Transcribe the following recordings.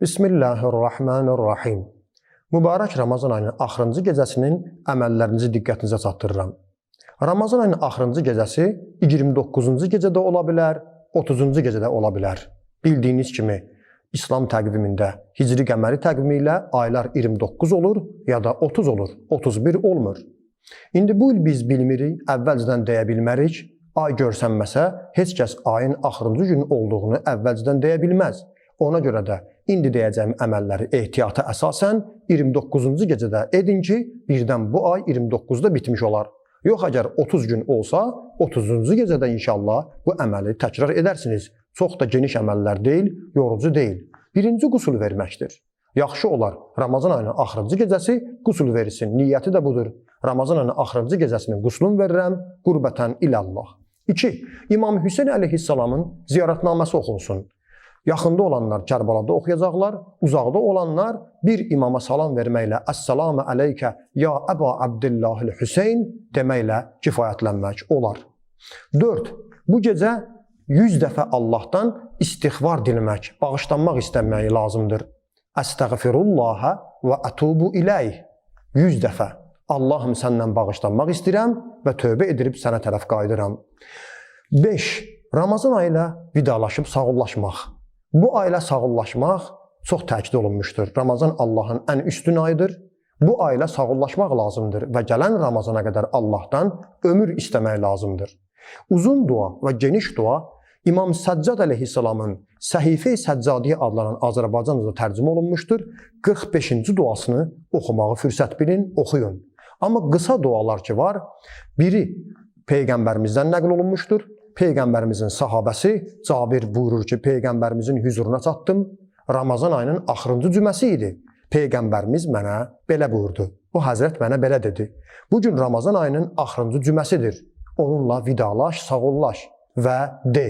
Bismillahirrahmanirrahim. Mübarək Ramazan ayının axırıncı gecəsinin əməllərinizi diqqətinizə çatdırıram. Ramazan ayının axırıncı gecəsi 29-cu gecədə ola bilər, 30-cu gecədə ola bilər. Bildiyiniz kimi İslam təqvimində hicri qəməri təqvimi ilə aylar 29 olur ya da 30 olur, 31 olmur. İndi bu il biz bilmirik, əvvəlcədən deyə bilmərik. Ay görsənməsə, heç kəs ayın axırıncı gün olduğunu əvvəlcədən deyə bilməz. Ona görə də indi deyəcəyim əməlləri ehtiyata əsasən 29-cu gecədə edin ki, birdən bu ay 29-da bitmiş olar. Yox, əgər 30 gün olsa, 30-cu gecədə inşallah bu əməli təkrar edərsiniz. Çox da geniş əməllər deyil, yorucu deyil. Birinci qusul verməkdir. Yaxşı olar, Ramazan ayının axırıncı gecəsi qusul verilsin. Niyyəti də budur. Ramazan ayının axırıncı gecəsinin qusulunu verirəm, qurbətən ilallah. 2. İmam Hüseyn əleyhissalamın ziyarətnaməsi oxunsun. Yaxında olanlar Kərbalada oxuyacaqlar, uzaqda olanlar bir imama salam verməklə Əssalamu əleykə ya Əba Abdillahil Hüseyn deməklə kifayətlənmək olar. 4. Bu gecə 100 dəfə Allahdan istiğfar diləmək, bağışlanmaq istəmək lazımdır. Əstəğfirullaha və ətubu iləyh. 100 dəfə Allahım səndən bağışlanmaq istəyirəm və tövbə edib sənə tərəf qayıdıram. 5. Ramazan ayı ilə vidalaşıb sağollaşmaq. Bu ayla sağollaşmaq çox təkid olunmuşdur. Ramazan Allahın ən üstün ayıdır. Bu ayla sağollaşmaq lazımdır və gələn Ramazana qədər Allahdan ömür istəmək lazımdır. Uzun dua və geniş dua İmam Səccad əleyhissalamın Səhifə-i Səccadiyyə adlanan Azərbaycanca tərcümə olunmuşdur. 45-ci duasını oxumağı fürsət bilin, oxuyun. Amma qısa dualar ki var, biri Peyğəmbərimizdən nəql olunmuşdur. Peyğəmbərimizin sahabəsi Cabir buyurur ki, Peyğəmbərimizin hüzuruna çatdım. Ramazan ayının axırıncı cüməsi idi. Peyğəmbərimiz mənə belə buyurdu. O Həzrət mənə belə dedi. Bugün Ramazan ayının axırıncı cüməsidir. Onunla vidalaş, sağollaş və de.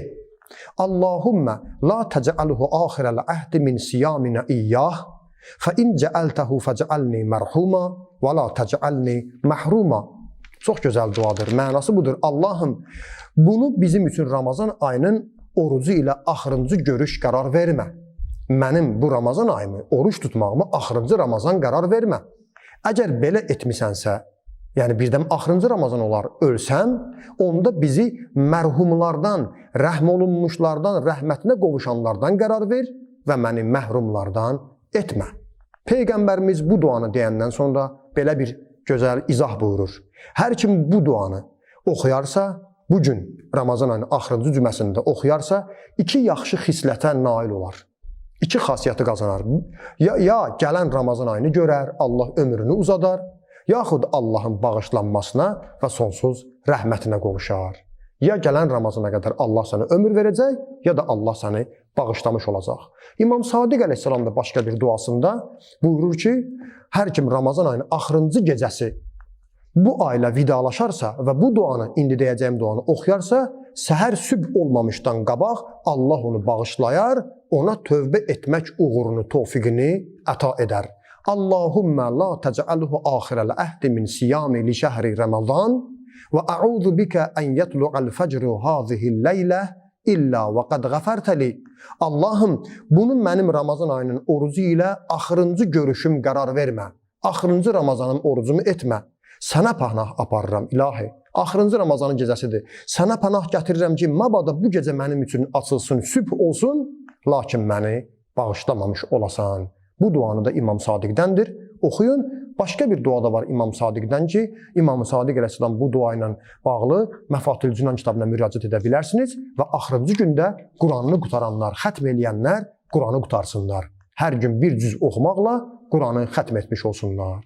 Allahümmə la təcəalhu axirəl əhdi min siyaminə iyyah fə in cəəltəhu fəcəalni mərhuma və la təcəalni məhruma. Çox gözəl duadır. Mənası budur. Allahım, bunu bizim üçün Ramazan ayının orucu ilə axırıncı görüş qərar vermə. Mənim bu Ramazan ayımı, oruç tutmağımı axırıncı Ramazan qərar vermə. Əgər belə etmisənsə, yəni birdən axırıncı Ramazan olar, ölsəm, onda bizi mərhumlardan, rəhm olunmuşlardan, rəhmətinə qovuşanlardan qərar ver və məni məhrumlardan etmə. Peyğəmbərimiz bu duanı deyəndən sonra belə bir gözəl izah buyurur. Hər kim bu duanı oxuyarsa, bugün Ramazan ayının axırıncı cüməsində oxuyarsa, 2 yaxşı xislətə nail olar. 2 xasiyyəti qazanar. Ya gələn Ramazan ayını görər, Allah ömrünü uzadar, yaxud Allahın bağışlanmasına və sonsuz rəhmətinə qovuşar. Ya gələn Ramazana qədər Allah sənə ömür verəcək, ya da Allah səni bağışlamış olacaq. İmam Sadiq əleyhissalam da başqa bir duasında buyurur ki, hər kim Ramazan ayının axırıncı gecəsi bu ayla vidalaşarsa və bu duanı, indi deyəcəyim duanı oxuyarsa, səhər sübh olmamışdan qabaq Allah onu bağışlayar, ona tövbə etmək uğurunu, tövfiqini əta edər. Allahümmə la təcəalhu axirəl əhdi min siyami li şəhri Ramazan və ə'udhu bikə ən yətlu'al fəcru hâzihil leylə İlla və qad qəfərtəli. Allahım, bunu mənim Ramazan ayının orucu ilə axırıncı görüşüm qərar vermə. Axırıncı Ramazanın orucumu etmə. Sənə pənah aparıram, ilahi. Axırıncı Ramazanın gecəsidir. Sənə pənah gətirirəm ki, məbada bu gecə mənim üçün açılsın, sübh olsun, lakin məni bağışlamamış olasan. Bu duanı da İmam Sadiqdəndir. Oxuyun. Başqa bir dua da var İmam Sadiqdən ki, İmam Sadiq əleyhissalam bu dua ilə bağlı Məfatül Cinan kitabına müraciət edə bilərsiniz və axırıncı gündə Quranını qutaranlar, xətm eləyənlər Quranı qutarsınlar. Hər gün bir cüz oxumaqla Quranı xətm etmiş olsunlar.